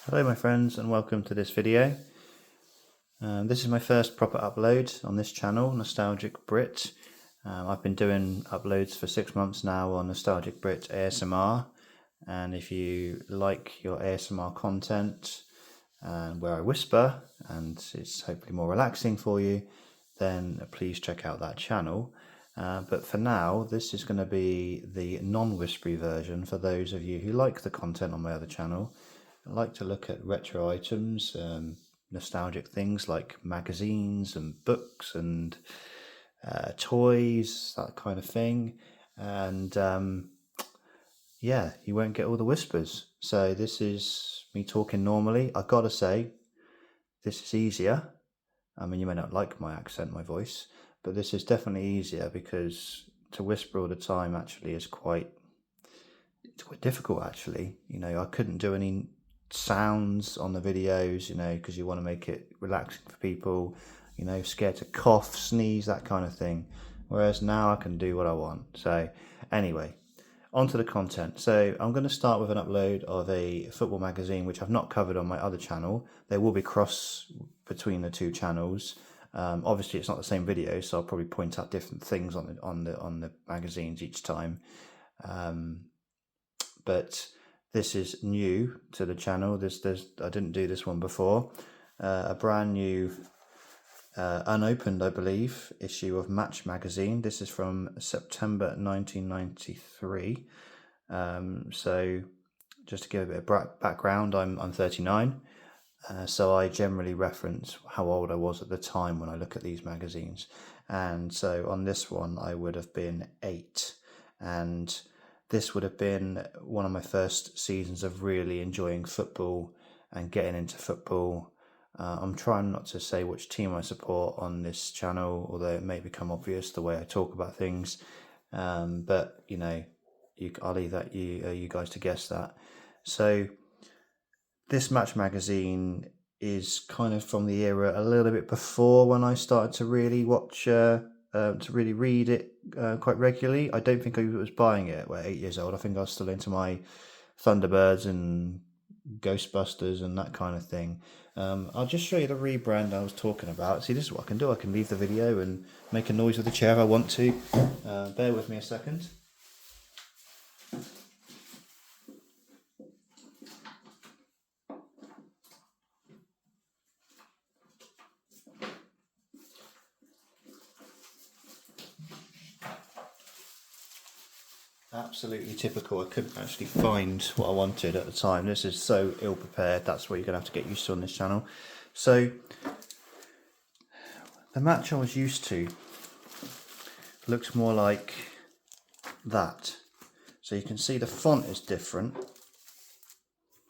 Hello my friends and welcome to this video. This is my first proper upload on this channel, Nostalgic Brit. I've been doing uploads for 6 months now on Nostalgic Brit ASMR, and if you like your ASMR content where I whisper and it's hopefully more relaxing for you, then please check out that channel. But for now, this is going to be the non-whispery version for those of you who like the content on my other channel. I like to look at retro items, nostalgic things like magazines and books and toys, that kind of thing. And yeah, you won't get all the whispers. So this is me talking normally. I've got to say, this is easier. I mean, you may not like my accent, my voice, but this is definitely easier because to whisper all the time actually is quite difficult actually. You know, I couldn't do any sounds on the videos, you know, because you want to make it relaxing for people, you know, scared to cough, sneeze, that kind of thing. Whereas now I can do what I want. So anyway, on to the content. So I'm going to start with an upload of a football magazine, which I've not covered on my other channel. There will be cross between the two channels. Obviously it's not the same video, so I'll probably point out different things on the magazines each time. But this is new to the channel. I didn't do this one before. A brand new, unopened, I believe, issue of Match magazine. This is from September 1993. So just to give a bit of background, I'm 39. So I generally reference how old I was at the time when I look at these magazines. And so on this one, I would have been 8. And this would have been one of my first seasons of really enjoying football and getting into football. I'm trying not to say which team I support on this channel, although it may become obvious the way I talk about things. But, you know, I'll leave that you guys to guess that. So this Match magazine is kind of from the era a little bit before when I started to really watch, to really read it quite regularly. I don't think I was buying it at 8 years old. I think I was still into my Thunderbirds and Ghostbusters and that kind of thing. I'll just show you the rebrand I was talking about. See, this is what I can do. I can leave the video and make a noise with the chair if I want to. Bear with me a second. Absolutely typical. I couldn't actually find what I wanted at the time. This is so ill prepared. That's what you're going to have to get used to on this channel. So the Match I was used to looks more like that. So you can see the font is different.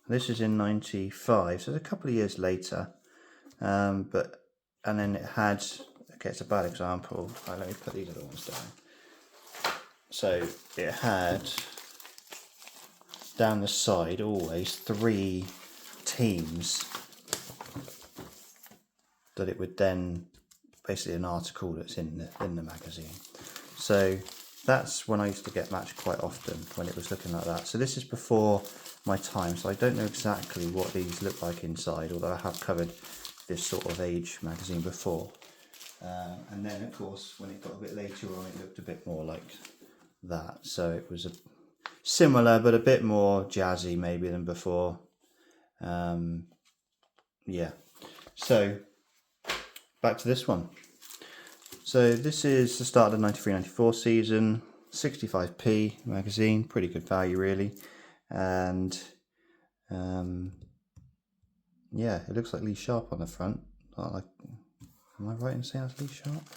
This is in 95, so it's a couple of years later. And then it had, okay, it's a bad example. Right, let me put these other ones down. So it had down the side always 3 teams that it would then, basically an article that's in the magazine. So that's when I used to get Match quite often, when it was looking like that. So this is before my time, so I don't know exactly what these look like inside, although I have covered this sort of age magazine before. And then of course when it got a bit later on, it looked a bit more like that. So it was a similar but a bit more jazzy maybe than before. Yeah, so back to this one. So this is the start of the 93-94 season, 65p magazine, pretty good value really. And yeah, it looks like Lee Sharpe on the front. Am I right in saying that's Lee Sharpe?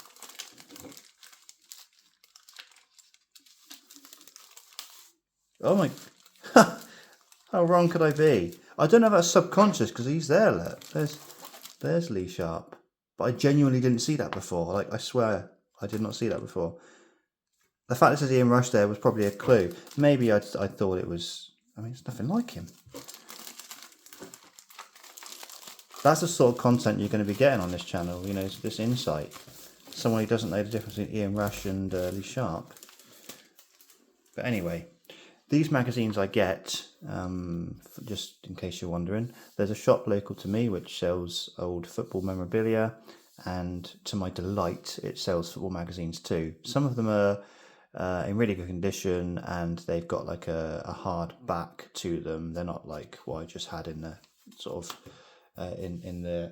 Oh my, how wrong could I be? I don't know if that's subconscious because he's there, look. There's Lee Sharpe. But I genuinely didn't see that before. Like, I swear, I did not see that before. The fact that it says Ian Rush there was probably a clue. Maybe I thought it was, I mean, it's nothing like him. That's the sort of content you're going to be getting on this channel, you know, this insight. Someone who doesn't know the difference between Ian Rush and Lee Sharpe. But anyway, these magazines I get just in case you're wondering. There's a shop local to me which sells old football memorabilia, and to my delight, it sells football magazines too. Some of them are in really good condition, and they've got like a hard back to them. They're not like what I just had in the sort of in the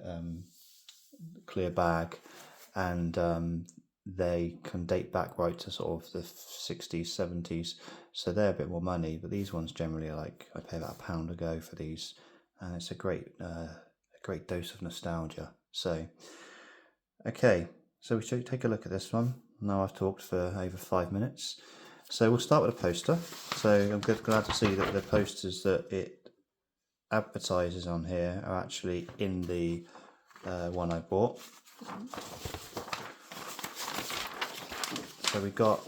clear bag, and they can date back right to sort of the 60s, 70s, so they're a bit more money. But these ones generally are like, I pay about £1 a go for these, and it's a great dose of nostalgia. So okay, so we should take a look at this one. Now I've talked for over 5 minutes, so we'll start with a poster. So I'm glad to see that the posters that it advertises on here are actually in the one I bought. So we got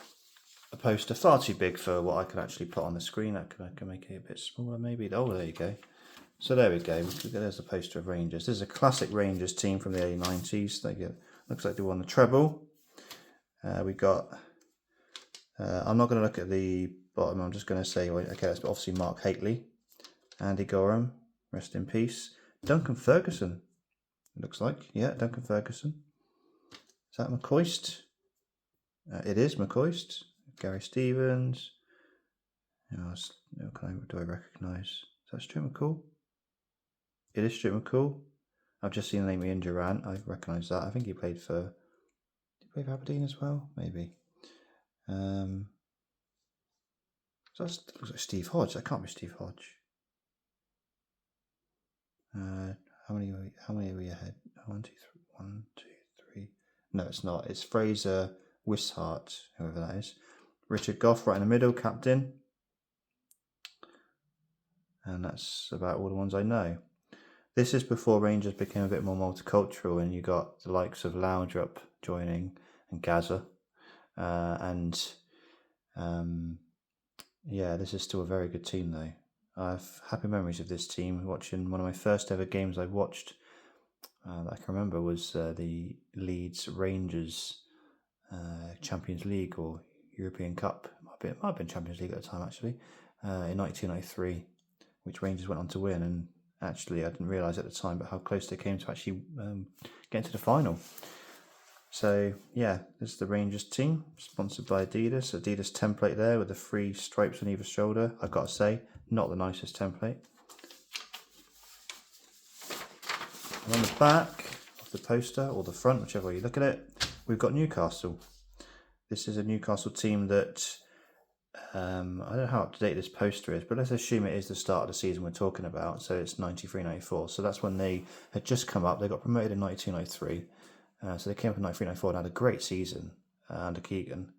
a poster far too big for what I can actually put on the screen. I can make it a bit smaller maybe. Oh, there you go. So there we go. There's a poster of Rangers. This is a classic Rangers team from the early 90s. Looks like they won the treble. We got, I'm not going to look at the bottom. I'm just going to say, okay, that's obviously Mark Hateley, Andy Gorham, rest in peace. Duncan Ferguson, it looks like. Yeah, Duncan Ferguson. Is that McCoist? It is McCoist. Gary Stevens. Do I recognise? Is that Stuart McCall? It is Stuart McCall. I've just seen the name Ian Durant. I recognise that. I think he played for Aberdeen as well, maybe. So that looks like Steve Hodge. That can't be Steve Hodge. How many are we ahead? 1, 2, 3. 1, 2, 3. No, it's not. It's Fraser Wishart, whoever that is. Richard Gough right in the middle, captain. And that's about all the ones I know. This is before Rangers became a bit more multicultural, and you got the likes of Laudrup joining and Gaza. Yeah, this is still a very good team though. I have happy memories of this team. Watching one of my first ever games I watched that I can remember was the Leeds Rangers Champions League or European Cup. It might have been Champions League at the time actually, in 1993, which Rangers went on to win. And actually, I didn't realise at the time, but how close they came to actually getting to the final. So yeah, this is the Rangers team, sponsored by Adidas. Adidas template there with the 3 stripes on either shoulder. I've got to say, not the nicest template. And on the back of the poster, or the front, whichever way you look at it, we've got Newcastle. This is a Newcastle team that, I don't know how up to date this poster is, but let's assume it is the start of the season we're talking about. So it's 93-94. So that's when they had just come up. They got promoted in 92-93. So they came up in 93-94 and had a great season under Keegan.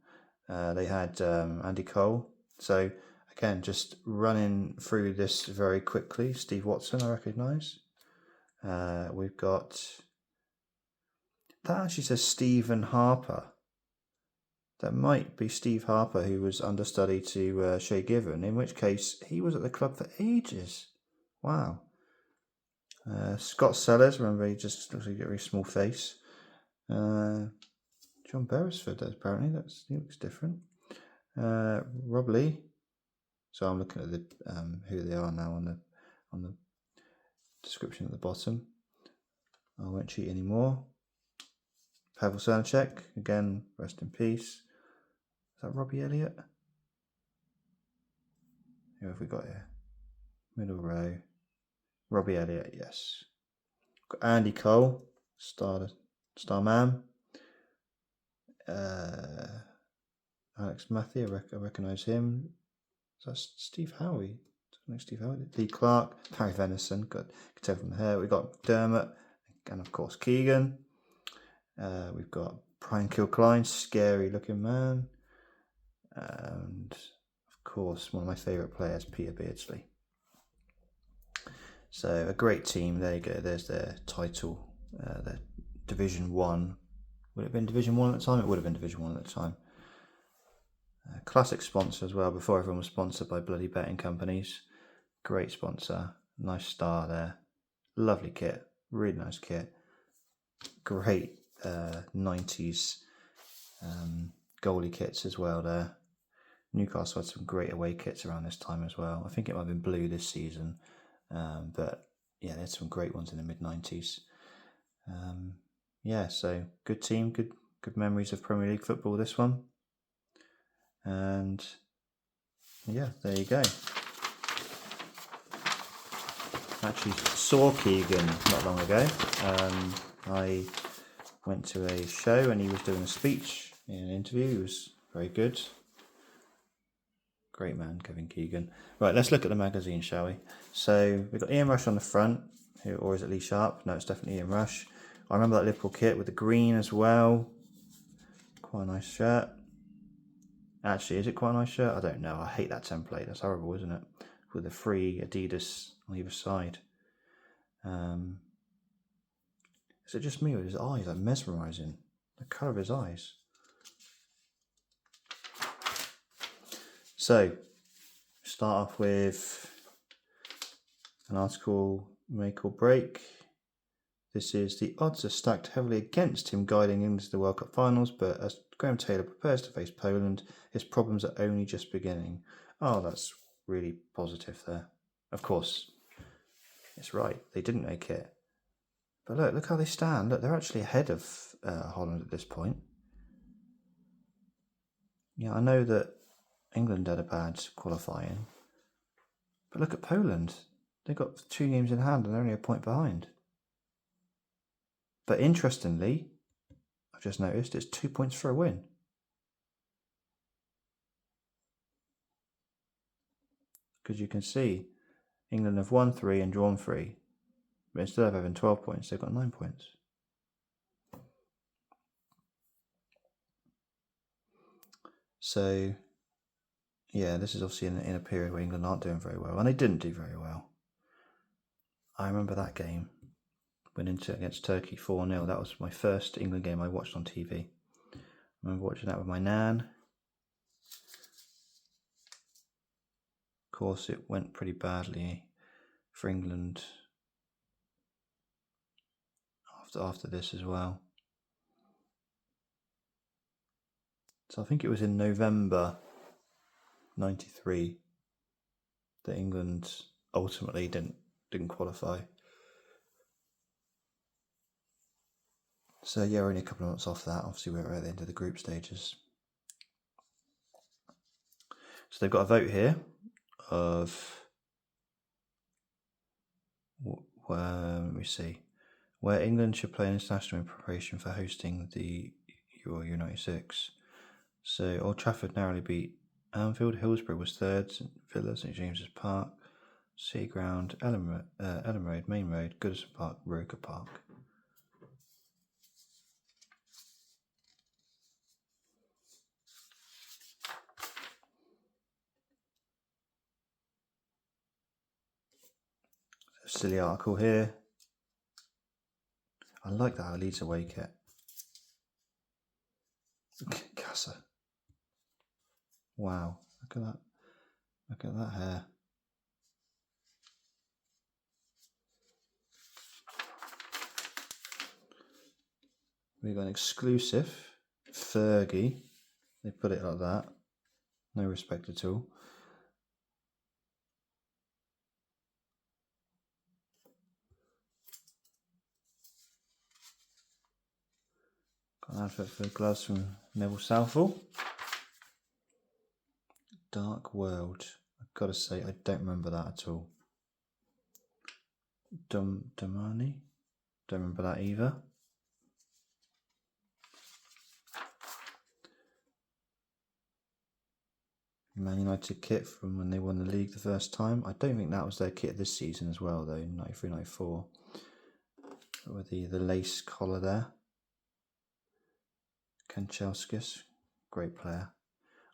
They had Andy Cole. So again, just running through this very quickly. Steve Watson, I recognise. We've got, that actually says Stephen Harper. That might be Steve Harper, who was understudy to Shay Given, in which case he was at the club for ages. Wow. Scott Sellers, remember, he just looks like a very small face. John Beresford, apparently he looks different. Rob Lee. So I'm looking at the who they are now on the description at the bottom. I won't cheat anymore. Pavel Srnicek, again, rest in peace. Is that Robbie Elliott? Who have we got here? Middle row. Robbie Elliott, yes. Got Andy Cole, star man. Alex Matthew, I recognise him. Is that Steve Howie? Steve Howie. Lee Clark, Harry Venison, can tell from the hair. We've got Dermot, and of course Keegan. We've got Brian Kilcline, scary looking man. And of course, one of my favourite players, Peter Beardsley. So a great team. There you go. There's their title, their Division 1. Would it have been Division 1 at the time? It would have been Division 1 at the time. Classic sponsor as well. Before everyone was sponsored by bloody betting companies. Great sponsor. Nice star there. Lovely kit. Really nice kit. Great 90s goalie kits as well there. Newcastle had some great away kits around this time as well. I think it might have been blue this season, but yeah, they had some great ones in the mid-90s. Yeah, so good team, good memories of Premier League football, this one. And yeah, there you go. Actually saw Keegan not long ago. I went to a show and he was doing a speech in an interview. He was very good. Great man, Kevin Keegan. Right, let's look at the magazine, shall we? So we've got Ian Rush on the front, or is it Lee Sharpe? No, it's definitely Ian Rush. I remember that Liverpool kit with the green as well. Quite a nice shirt. Actually, is it quite a nice shirt? I don't know. I hate that template. That's horrible, isn't it? With the free Adidas on either side. Is it just me or his eyes like mesmerising? The colour of his eyes. So, start off with an article, Make or Break. This is: the odds are stacked heavily against him guiding into the World Cup finals, but as Graham Taylor prepares to face Poland, his problems are only just beginning. Oh, that's really positive there. Of course, it's right. They didn't make it. But look how they stand. Look, they're actually ahead of Holland at this point. Yeah, I know that England had a bad qualifying. But look at Poland. They've got 2 games in hand and they're only a point behind. But interestingly, I've just noticed it's 2 points for a win. Because you can see England have won 3 and drawn 3. But instead of having 12 points, they've got 9 points. So, yeah, this is obviously in a period where England aren't doing very well. And they didn't do very well. I remember that game. Went into against Turkey 4-0. That was my first England game I watched on TV. I remember watching that with my nan. Of course, it went pretty badly for England after this as well. So I think it was in November 93 that England ultimately didn't qualify. So yeah, we're only a couple of months off that. Obviously, we're at the end of the group stages. So they've got a vote here of, let me see, where England should play an international in preparation for hosting the Euro 96. So Old Trafford narrowly beat Anfield, Hillsborough was third, St Villa, St James's Park, City Ground, Ellen Road, Main Road, Goodison Park, Roker Park. Silly article here. I like that Leeds away kit. Casa. Wow, look at that. Look at that hair. We've got an exclusive Fergie. They put it like that. No respect at all. Got an advert for gloves from Neville Southall. Dark World. I've got to say, I don't remember that at all. Damani? Don't remember that either. Man United kit from when they won the league the first time. I don't think that was their kit this season as well, though, 93-94. With the lace collar there. Kanchelskis, great player.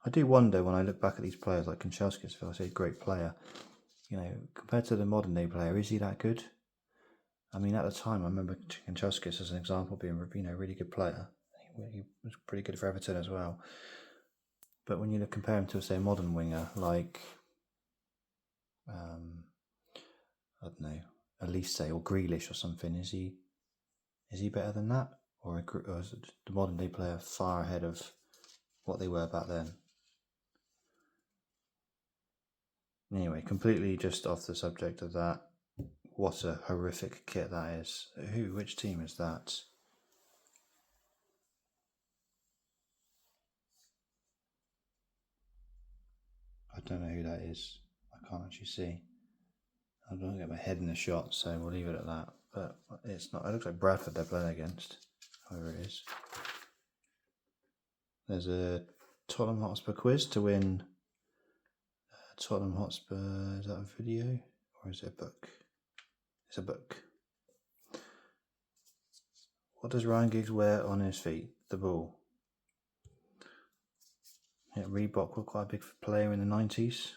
I do wonder when I look back at these players like Kanchelskis, if I say great player, you know, compared to the modern day player, is he that good? I mean, at the time, I remember Kanchelskis as an example being, you know, a really good player. He was pretty good for Everton as well. But when you compare him to, say, a modern winger like, I don't know, Elise or Grealish or something, is he better than that? Or is the modern day player far ahead of what they were back then? Anyway, completely just off the subject of that. What a horrific kit that is. Which team is that? I don't know who that is. I can't actually see. I don't get my head in the shot, so we'll leave it at that. But it's not. It looks like Bradford they're playing against, whoever it is. There's a Tottenham Hotspur quiz to win. Tottenham Hotspur, is that a video or is it a book? It's a book. What does Ryan Giggs wear on his feet? The ball. Yeah, Reebok were quite a big player in the 90s.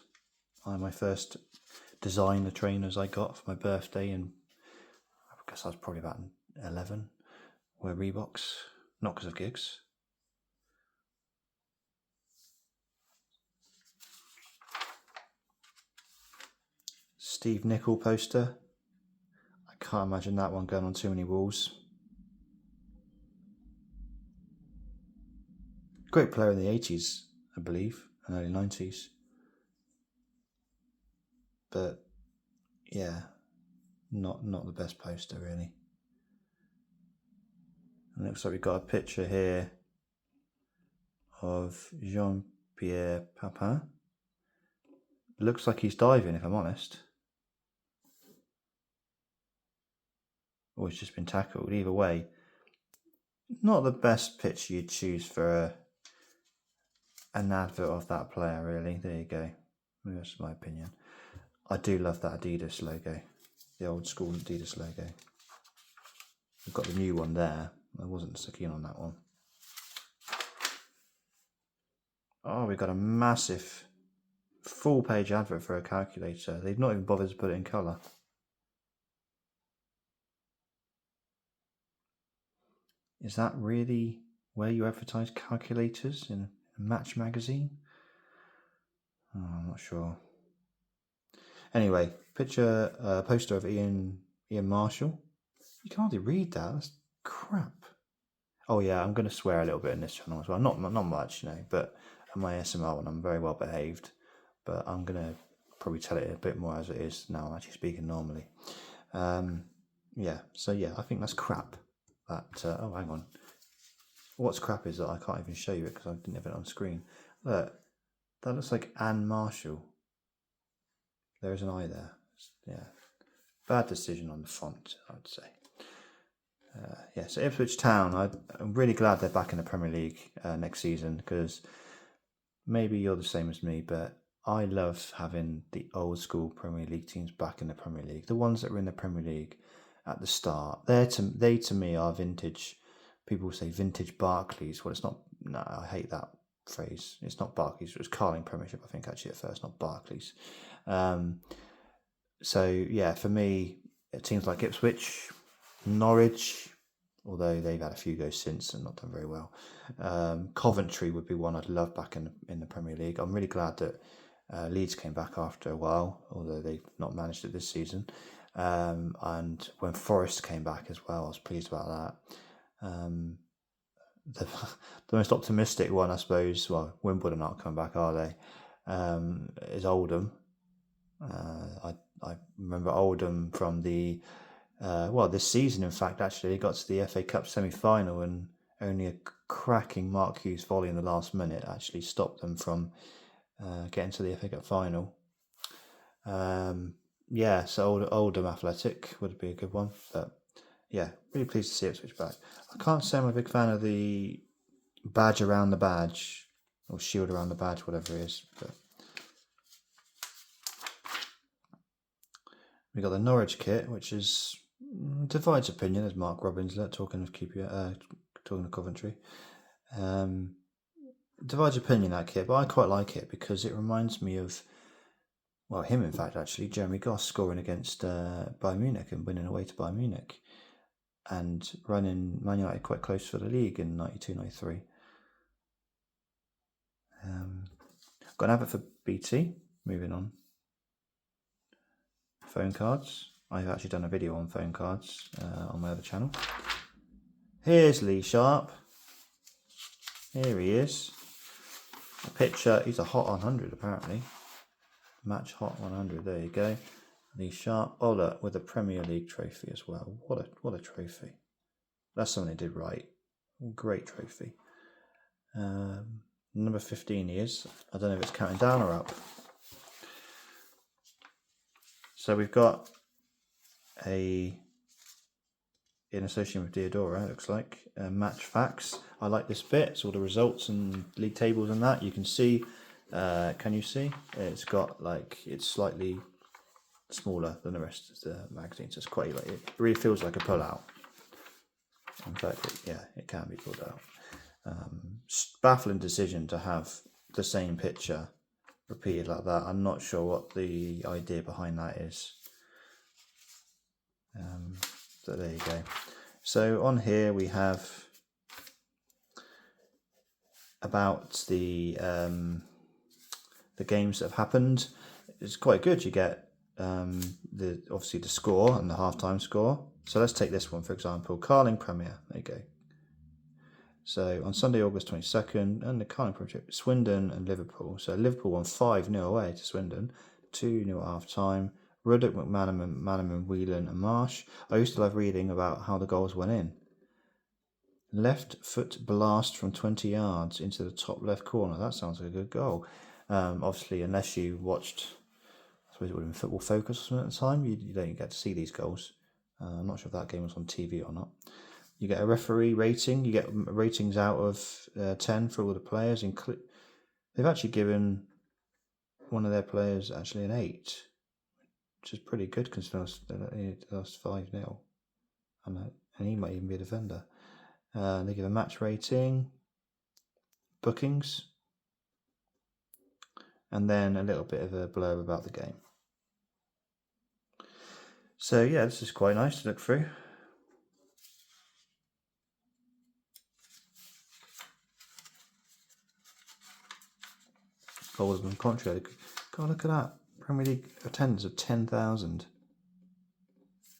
My first design the trainers I got for my birthday, and I guess I was probably about 11, were Reeboks, not because of Giggs. Steve Nicol poster. I can't imagine that one going on too many walls. Great player in the 80s, I believe, and early 90s. But yeah, not the best poster really. And it looks like we've got a picture here of Jean-Pierre Papin. Looks like he's diving, if I'm honest. Or he's just been tackled. Either way, not the best picture you'd choose for an advert of that player, really. There you go. That's my opinion. I do love that Adidas logo, the old school Adidas logo. We've got the new one there. I wasn't so keen on that one. Oh, we've got a massive full page advert for a calculator. They've not even bothered to put it in colour. Is that really where you advertise calculators, in a Match magazine? Oh, I'm not sure. Anyway, poster of Ian Marshall. You can hardly read that. That's crap. Oh yeah, I'm going to swear a little bit in this channel as well. Not much, but on my SMR one, I'm very well behaved. But I'm going to probably tell it a bit more as it is now. I'm actually speaking normally. Yeah, so yeah, I think that's crap. Oh, hang on. What's crap is that I can't even show you it because I didn't have it on screen. Look, that looks like Anne Marshall. There's an I there. Yeah, bad decision on the font, I'd say. Yeah, so Ipswich Town, I'm really glad they're back in the Premier League next season, because maybe you're the same as me, but I love having the old school Premier League teams back in the Premier League. The ones that were in the Premier League at the start, they to me are vintage. People say vintage Barclays. Well, it's not. No, I hate that phrase. It's not Barclays. It was Carling Premiership, I think, actually at first, not Barclays. So yeah, for me, teams like Ipswich, Norwich, although they've had a few goes since and not done very well. Coventry would be one I'd love back in the Premier League. I'm really glad that Leeds came back after a while, although they've not managed it this season. And when Forest came back as well, I was pleased about that. The most optimistic one, I suppose, well, Wimbledon aren't coming back, are they? Is Oldham. I remember Oldham from the this season, in fact, actually, they got to the FA Cup semi-final, and only a cracking Mark Hughes volley in the last minute actually stopped them from getting to the FA Cup final. So Oldham Athletic would be a good one, but yeah, really pleased to see it switch back. I can't say I'm a big fan of the badge around the badge, or shield around the badge, whatever it is, but we got the Norwich kit, which is divides opinion, as Mark Robbins talking of Coventry. Divides opinion, that kit, but I quite like it because it reminds me of, well, him in fact, actually, Jeremy Goss scoring against Bayern Munich and winning away to Bayern Munich, and running Man United quite close for the league in 92-93. Got an advert for BT. Moving on. Phone cards. I've actually done a video on phone cards on my other channel. Here's Lee Sharpe. Here he is. A picture. He's a hot 100 apparently. Match Hot 100. There you go. Lee Sharpe. Oh look, with a Premier League trophy as well. What a trophy. That's something they did right. Great trophy. Number 15 is. I don't know if it's counting down or up. So we've got in association with Diodora, it looks like, match facts. I like this bit. It's all the results and league tables and that. You can see, can you see? It's got like, it's slightly smaller than the rest of the magazine. So it's quite, like, it really feels like a pull-out. In fact, it can be pulled out. Baffling decision to have the same picture repeated like that. I'm not sure what the idea behind that is. So there you go. So on here we have about the games that have happened. It's quite good. You get obviously the score and the halftime score. So let's take this one for example. Carling Premier. There you go. So on Sunday, August 22nd, and the Carling Premier, Swindon and Liverpool. So Liverpool won 5-0 away to Swindon, 2-0 at half time. Ruddock, McManaman, Whelan and Marsh. I used to love reading about how the goals went in. Left foot blast from 20 yards into the top left corner. That sounds like a good goal. Obviously, unless you watched, I suppose it would have been Football Focus or something at the time, you don't get to see these goals. I'm not sure if that game was on TV or not. You get a referee rating. You get ratings out of 10 for all the players. They've actually given one of their players actually an 8. Which is pretty good considering they lost 5-0. And he might even be a defender. They give a match rating, bookings, and then a little bit of a blurb about the game. So yeah, this is quite nice to look through. Goals and contrary. God, look at that. Premier League attendance of 10,000,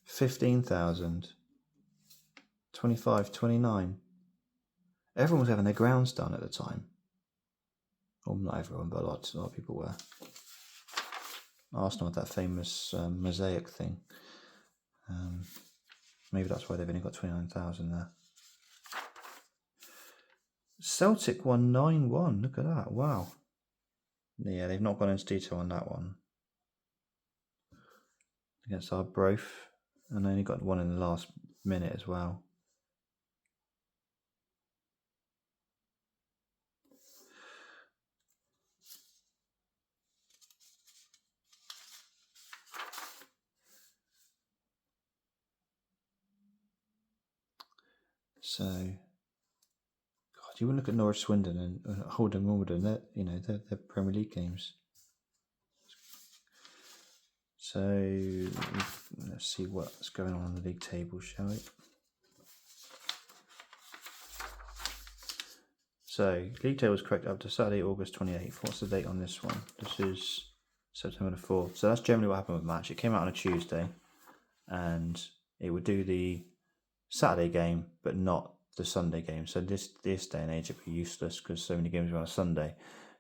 15,000, 25, 29. Everyone was having their grounds done at the time. Well, not everyone, but a lot of people were. Arsenal had that famous mosaic thing. Maybe that's why they've only got 29,000 there. Celtic won 9-1. Look at that. Wow. Yeah, they've not gone into detail on that one. Against Arbroath, and only got one in the last minute as well. So, God, you wouldn't look at Norwich, Swindon, and Holden, Wimbledon. They're Premier League games. So let's see what's going on the league table, shall we? So league table is correct up to Saturday, August 28th. What's the date on this one? This is September the 4th. So that's generally what happened with Match. It came out on a Tuesday, and it would do the Saturday game, but not the Sunday game. So this day and age, it'd be useless because so many games were on a Sunday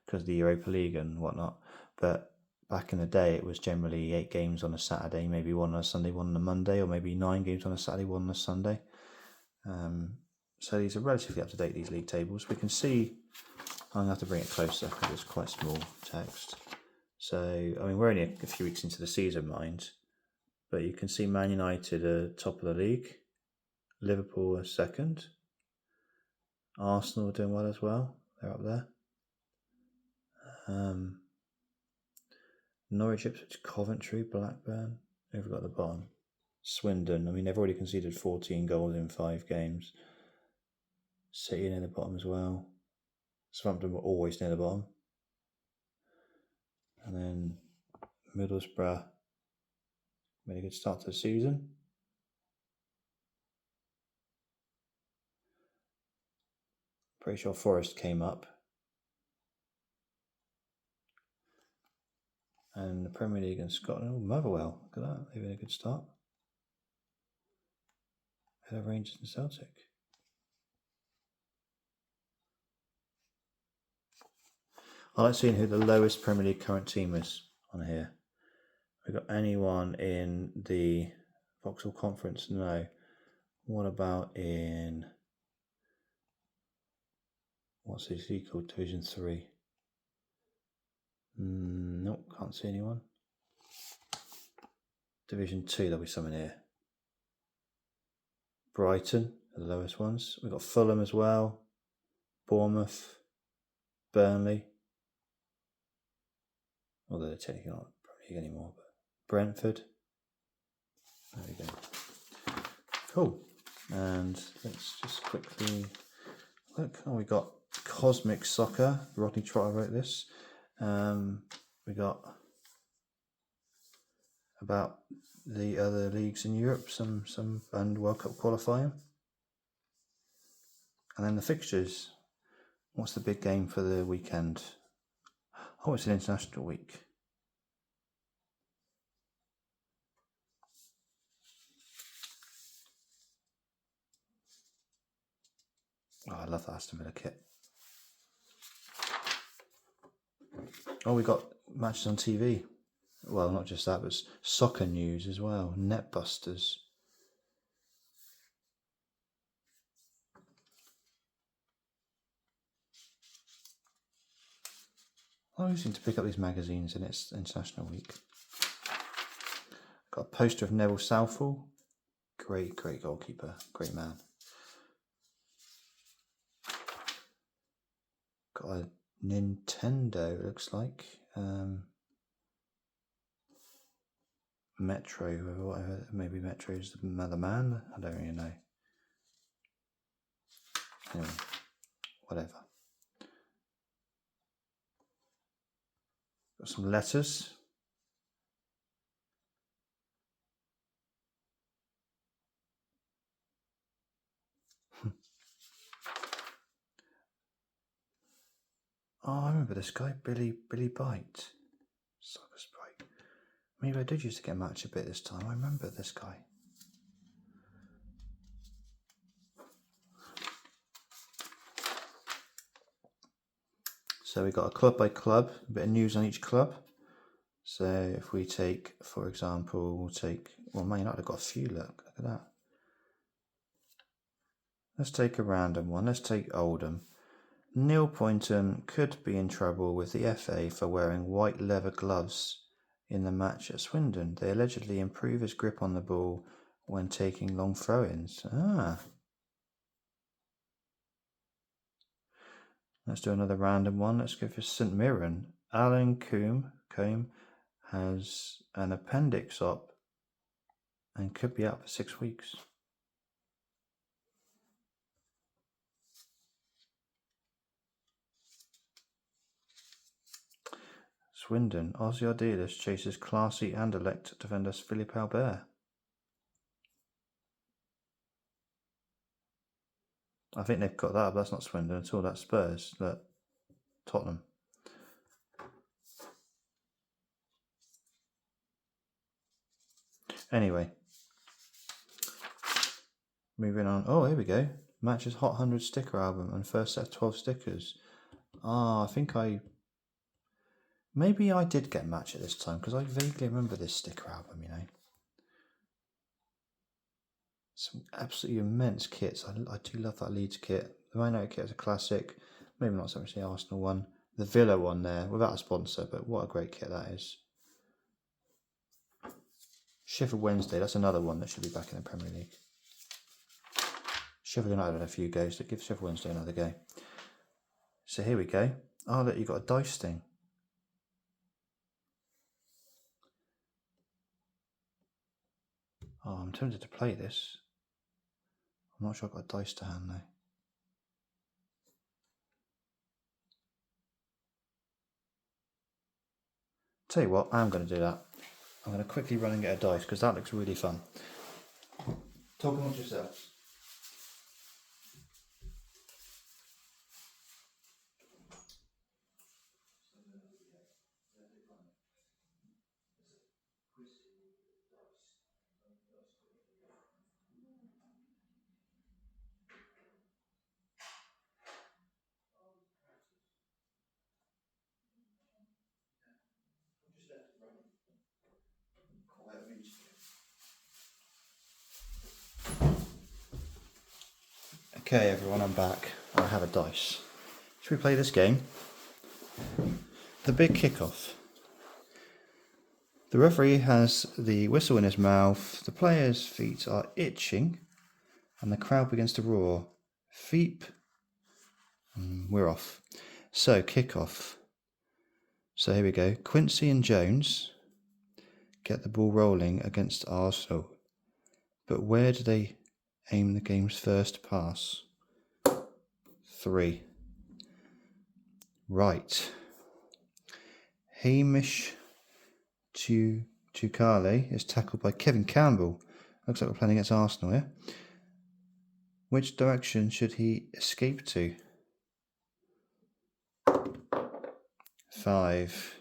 because of the Europa League and whatnot. But back in the day, it was generally 8 games on a Saturday, maybe one on a Sunday, one on a Monday, or maybe 9 games on a Saturday, one on a Sunday. So these are relatively up to date, these league tables. We can see, I'm going to have to bring it closer because it's quite small text. So, I mean, we're only a few weeks into the season, mind, but you can see Man United are top of the league, Liverpool are second, Arsenal are doing well as well, they're up there. Norwich, Ipswich, Coventry, Blackburn, who've we got at the bottom? Swindon, I mean, they've already conceded 14 goals in 5 games. City near the bottom as well. Southampton were always near the bottom. And then Middlesbrough made a good start to the season. Pretty sure Forest came up. And the Premier League in Scotland, Motherwell, look at that, they've had a good start. Ahead of Rangers and Celtic. I like seeing who the lowest Premier League current team is on here? We got anyone in the Vauxhall Conference? No. What about in, what's this called? Division 3? Nope, can't see anyone. Division 2, there'll be someone here. Brighton, the lowest ones. We've got Fulham as well. Bournemouth, Burnley. Although they're technically not Premier League anymore, but Brentford. There we go. Cool. And let's just quickly look. Oh, we got Cosmic Soccer. Rodney Trotter wrote this. We got about the other leagues in Europe, some and World Cup qualifying. And then the fixtures. What's the big game for the weekend? Oh, it's an international week. Oh, I love that Aston Villa kit. Oh, we got matches on TV. Well, not just that, but soccer news as well. Netbusters. I always seem to pick up these magazines in its international week. Got a poster of Neville Southall. Great goalkeeper. Great man. Got a Nintendo, it looks like. Metro, whatever. Maybe Metro's the man. I don't really know. Anyway, whatever. Got some letters. Oh, I remember this guy, Billy Bite. Soccer Sprite. Maybe I did used to get a match a bit this time. I remember this guy. So we got a club by club, a bit of news on each club. So if we take, for example, Man United have got a few, look at that. Let's take a random one. Let's take Oldham. Neil Poynton could be in trouble with the FA for wearing white leather gloves in the match at Swindon. They allegedly improve his grip on the ball when taking long throw-ins. Let's do another random one. Let's go for St Mirren. Alan Combe has an appendix op and could be out for 6 weeks. Swindon. Aussie Ardiles chases classy and elect defender Philippe Albert. I think they've got that, but that's not Swindon at all. That's Spurs. Look, Tottenham. Anyway, moving on. Oh, here we go. Match's Hot 100 sticker album and first set of 12 stickers. I think maybe I did get Match at this time because I vaguely remember this sticker album, you know. Some absolutely immense kits. I do love that Leeds kit. The Man United kit is a classic. Maybe not so much the Arsenal one. The Villa one there, without a sponsor, but what a great kit that is. Sheffield Wednesday, that's another one that should be back in the Premier League. Sheffield United had a few goes, but give Sheffield Wednesday another go. So here we go. Oh, look, you've got a dice thing. Oh, I'm tempted to play this. I'm not sure I've got a dice to hand though. Tell you what, I'm going to do that. I'm going to quickly run and get a dice because that looks really fun. Talk amongst yourselves. Okay everyone, I'm back. I have a dice. Should we play this game? The big kickoff. The referee has the whistle in his mouth, the players' feet are itching, and the crowd begins to roar. Feep. We're off. So, kickoff. So here we go. Quincy and Jones get the ball rolling against Arsenal. But where do they aim the game's first pass? 3. Right. Hamish Tukale is tackled by Kevin Campbell. Looks like we're playing against Arsenal here. Which direction should he escape to? 5.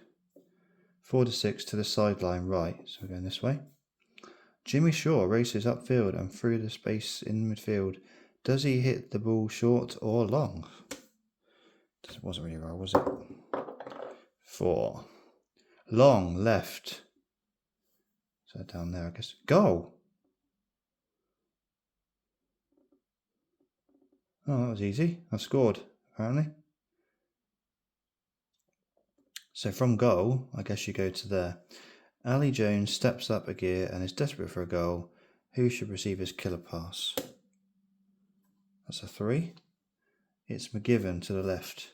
4 to 6 to the sideline right. So we're going this way. Jimmy Shaw races upfield and through the space in midfield. Does he hit the ball short or long? It wasn't really right, was it? 4. Long left. So down there, I guess. Goal! Oh, that was easy. I scored, apparently. So from goal, I guess you go to there. Ali Jones steps up a gear and is desperate for a goal. Who should receive his killer pass? That's a 3. It's McGivern to the left.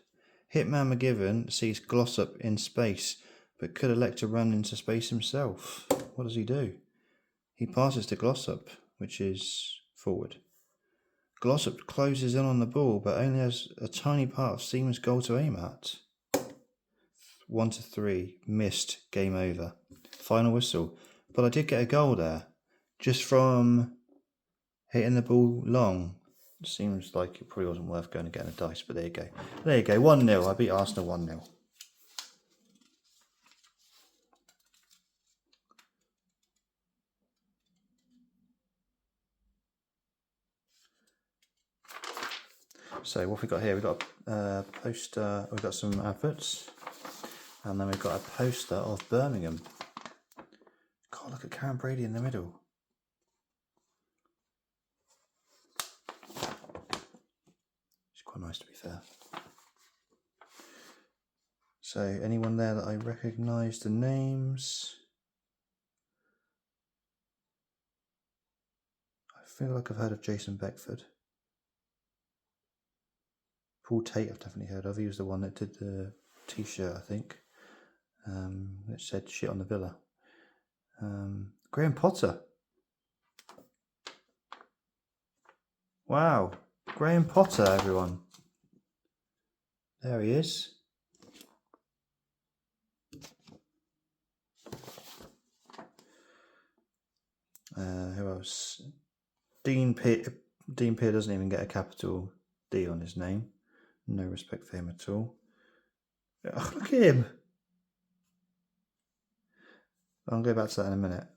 Hitman McGivern sees Glossop in space, but could elect to run into space himself. What does he do? He passes to Glossop, which is forward. Glossop closes in on the ball, but only has a tiny part of Seaman's goal to aim at. 1 to 3, missed, game over. Final whistle. But I did get a goal there, just from hitting the ball long. Seems like it probably wasn't worth going and getting a dice, but there you go. There you go, 1-0. I beat Arsenal 1-0. So what have we got here? We've got a poster, we've got some adverts, and then we've got a poster of Birmingham. God, look at Karen Brady in the middle. She's quite nice, to be fair. So anyone there that I recognise the names? I feel like I've heard of Jason Beckford. Paul Tate I've definitely heard of. He was the one that did the t-shirt, I think, that said shit on the villa. Graham Potter. Wow, Graham Potter, everyone. There he is. Who else? Dean Peer doesn't even get a capital D on his name. No respect for him at all. Oh, look at him. I'll go back to that in a minute.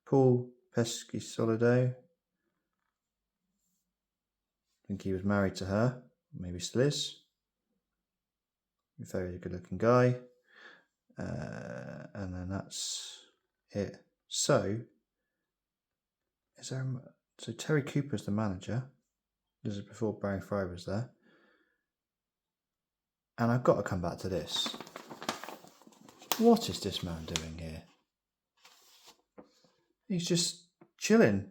Paul Pesci-Solido. I think he was married to her. Maybe still is. Very good looking guy. And then that's it. So Terry Cooper's the manager. This is before Barry Fry was there. And I've got to come back to this. What is this man doing here? He's just chilling.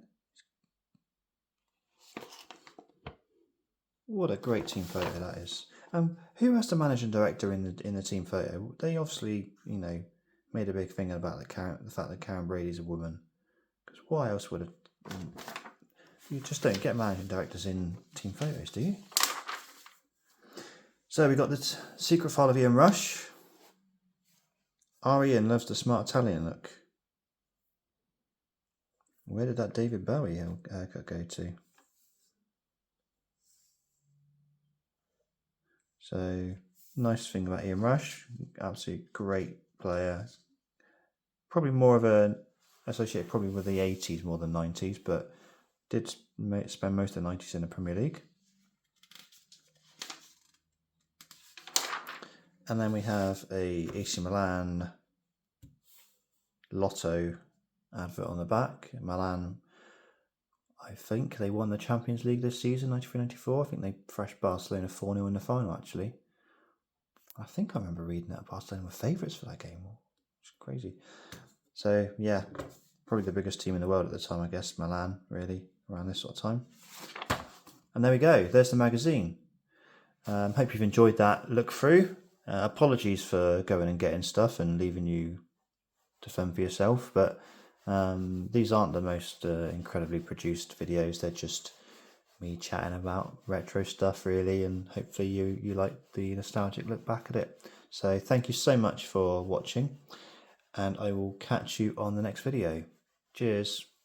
What a great team photo that is. Who has the managing director in the team photo? They obviously, made a big thing about the fact that Karen Brady's a woman. Because why else would you just don't get managing directors in team photos, do you? So we got the secret file of Ian Rush. Ian loves the smart Italian look. Where did that David Bowie haircut go to? So, nice thing about Ian Rush, absolutely great player. Probably more of associated probably with the 80s more than 90s, but did spend most of the 90s in the Premier League. And then we have a AC Milan Lotto advert on the back. Milan, I think they won the Champions League this season, 93-94. I think they thrashed Barcelona 4-0 in the final, actually. I think I remember reading that Barcelona were favourites for that game. It's crazy. So, yeah, probably the biggest team in the world at the time, I guess. Milan, really, around this sort of time. And there we go. There's the magazine. Hope you've enjoyed that look through. Apologies for going and getting stuff and leaving you to fend for yourself, but these aren't the most incredibly produced videos. They're just me chatting about retro stuff, really, and hopefully you like the nostalgic look back at it. So thank you so much for watching, and I will catch you on the next video. Cheers.